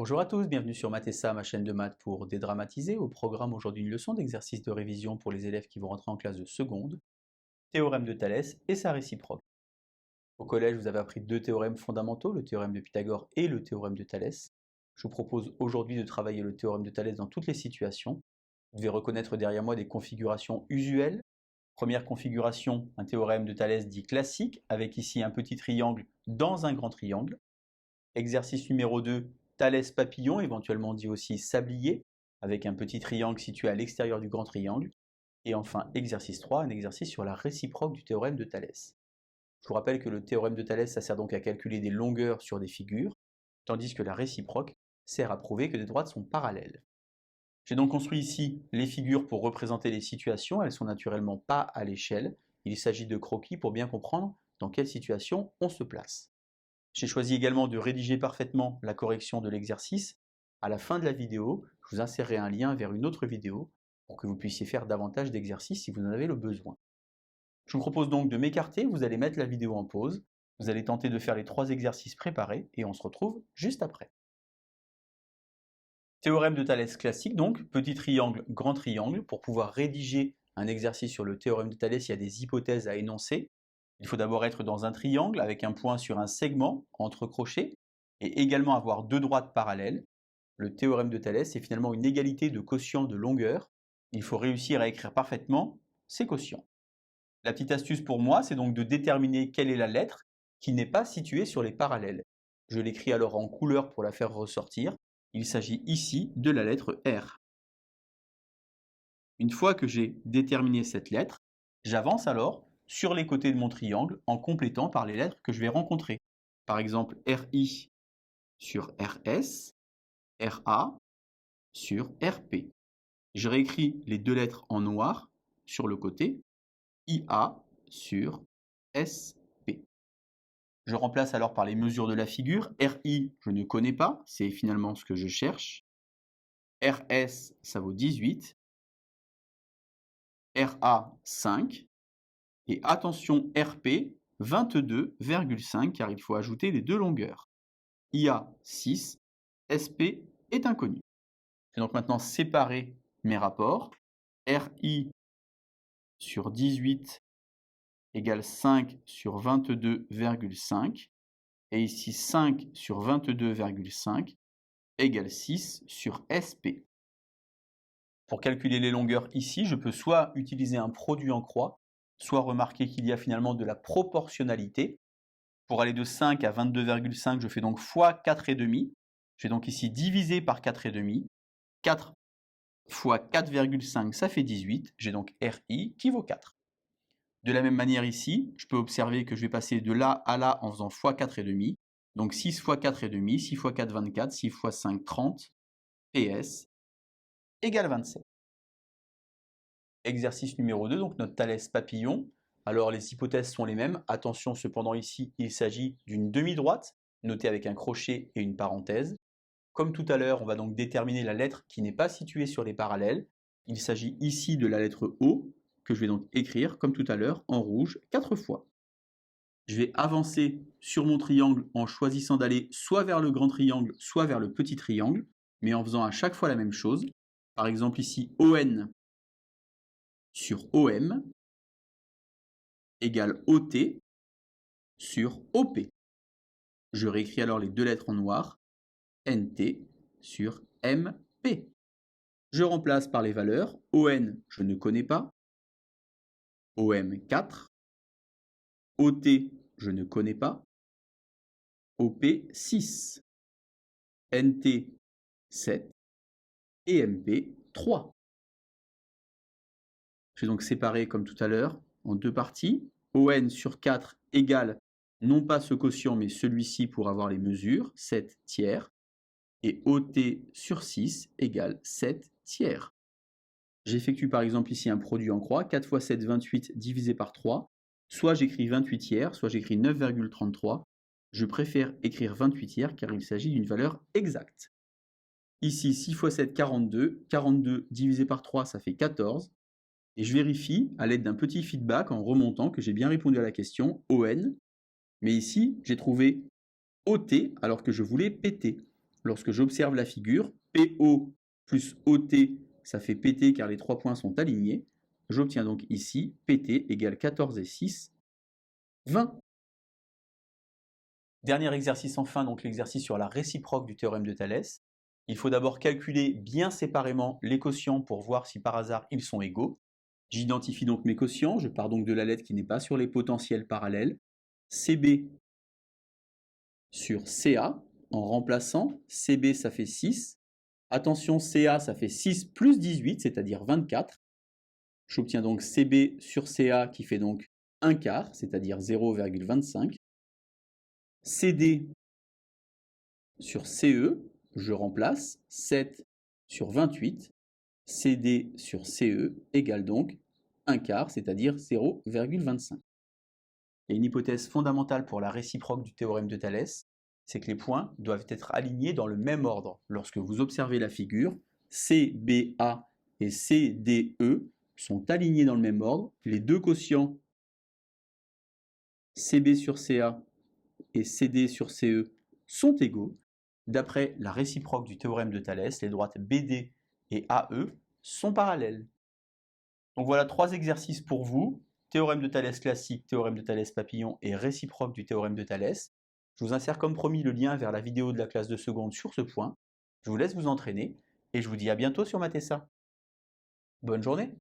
Bonjour à tous, bienvenue sur Mathessa, ma chaîne de maths pour dédramatiser. Au programme aujourd'hui une leçon d'exercice de révision pour les élèves qui vont rentrer en classe de seconde, théorème de Thalès et sa réciproque. Au collège, vous avez appris deux théorèmes fondamentaux, le théorème de Pythagore et le théorème de Thalès. Je vous propose aujourd'hui de travailler le théorème de Thalès dans toutes les situations. Vous devez reconnaître derrière moi des configurations usuelles. Première configuration, un théorème de Thalès dit classique, avec ici un petit triangle dans un grand triangle. Exercice numéro 2, Thalès papillon, éventuellement dit aussi sablier, avec un petit triangle situé à l'extérieur du grand triangle. Et enfin, exercice 3, un exercice sur la réciproque du théorème de Thalès. Je vous rappelle que le théorème de Thalès, ça sert donc à calculer des longueurs sur des figures, tandis que la réciproque sert à prouver que des droites sont parallèles. J'ai donc construit ici les figures pour représenter les situations, elles sont naturellement pas à l'échelle. Il s'agit de croquis pour bien comprendre dans quelle situation on se place. J'ai choisi également de rédiger parfaitement la correction de l'exercice. À la fin de la vidéo, je vous insérerai un lien vers une autre vidéo pour que vous puissiez faire davantage d'exercices si vous en avez le besoin. Je vous propose donc de m'écarter, vous allez mettre la vidéo en pause, vous allez tenter de faire les 3 exercices préparés et on se retrouve juste après. Théorème de Thalès classique donc, petit triangle, grand triangle. Pour pouvoir rédiger un exercice sur le théorème de Thalès, il y a des hypothèses à énoncer. Il faut d'abord être dans un triangle avec un point sur un segment entre crochets et également avoir deux droites parallèles. Le théorème de Thalès est finalement une égalité de quotients de longueur. Il faut réussir à écrire parfaitement ces quotients. La petite astuce pour moi, c'est donc de déterminer quelle est la lettre qui n'est pas située sur les parallèles. Je l'écris alors en couleur pour la faire ressortir. Il s'agit ici de la lettre R. Une fois que j'ai déterminé cette lettre, j'avance alors sur les côtés de mon triangle en complétant par les lettres que je vais rencontrer. Par exemple, RI sur RS, RA sur RP. Je réécris les deux lettres en noir sur le côté, IA sur SP. Je remplace alors par les mesures de la figure. RI, je ne connais pas, c'est finalement ce que je cherche. RS, ça vaut 18. RA, 5. Et attention, RP, 22,5, car il faut ajouter les deux longueurs. IA, 6. SP est inconnu. Je vais donc maintenant séparer mes rapports. RI sur 18 égale 5 sur 22,5. Et ici, 5 sur 22,5 égale 6 sur SP. Pour calculer les longueurs ici, je peux soit utiliser un produit en croix, soit remarquer qu'il y a finalement de la proportionnalité. Pour aller de 5 à 22,5, je fais donc fois 4,5. Je vais donc ici diviser par 4,5. 4 fois 4,5, ça fait 18. J'ai donc RI qui vaut 4. De la même manière ici, je peux observer que je vais passer de là à là en faisant fois 4,5. Donc 6 fois 4,5, 6 fois 4, 24, 6 fois 5, 30. PS égale 27. Exercice numéro 2, donc notre Thalès papillon. Alors les hypothèses sont les mêmes. Attention cependant ici, il s'agit d'une demi-droite, notée avec un crochet et une parenthèse. Comme tout à l'heure, on va donc déterminer la lettre qui n'est pas située sur les parallèles. Il s'agit ici de la lettre O, que je vais donc écrire, comme tout à l'heure, en rouge, 4 fois. Je vais avancer sur mon triangle en choisissant d'aller soit vers le grand triangle, soit vers le petit triangle, mais en faisant à chaque fois la même chose. Par exemple ici, ON sur OM égale OT sur OP. Je réécris alors les deux lettres en noir, NT sur MP. Je remplace par les valeurs. ON, je ne connais pas. OM, 4. OT, je ne connais pas. OP, 6. NT, 7. Et MP, 3. Je vais donc séparer comme tout à l'heure en deux parties. ON sur 4 égale non pas ce quotient mais celui-ci pour avoir les mesures, 7 tiers. Et OT sur 6 égale 7 tiers. J'effectue par exemple ici un produit en croix, 4 fois 7, 28 divisé par 3. Soit j'écris 28 tiers, soit j'écris 9,33. Je préfère écrire 28 tiers car il s'agit d'une valeur exacte. Ici, 6 fois 7, 42. 42 divisé par 3, ça fait 14. Et je vérifie à l'aide d'un petit feedback en remontant que j'ai bien répondu à la question ON. Mais ici, j'ai trouvé OT alors que je voulais PT. lorsque j'observe la figure, PO plus OT, ça fait PT car les 3 points sont alignés. J'obtiens donc ici PT égale 14 et 6, 20. Dernier exercice enfin, donc l'exercice sur la réciproque du théorème de Thalès. Il faut d'abord calculer bien séparément les quotients pour voir si par hasard ils sont égaux. J'identifie donc mes quotients, je pars donc de la lettre qui n'est pas sur les potentiels parallèles. CB sur CA, en remplaçant, CB ça fait 6. Attention, CA ça fait 6 plus 18, c'est-à-dire 24. J'obtiens donc CB sur CA qui fait donc 1 quart, c'est-à-dire 0,25. CD sur CE, je remplace 7 sur 28. CD sur CE égale donc 1 quart, c'est-à-dire 0,25. Et une hypothèse fondamentale pour la réciproque du théorème de Thalès, c'est que les points doivent être alignés dans le même ordre. Lorsque vous observez la figure, CBA et CDE sont alignés dans le même ordre. Les deux quotients CB sur CA et CD sur CE sont égaux. D'après la réciproque du théorème de Thalès, les droites BD et AE sont parallèles. Donc voilà 3 exercices pour vous. Théorème de Thalès classique, théorème de Thalès papillon et réciproque du théorème de Thalès. Je vous insère comme promis le lien vers la vidéo de la classe de seconde sur ce point. Je vous laisse vous entraîner et je vous dis à bientôt sur Matessa. Bonne journée!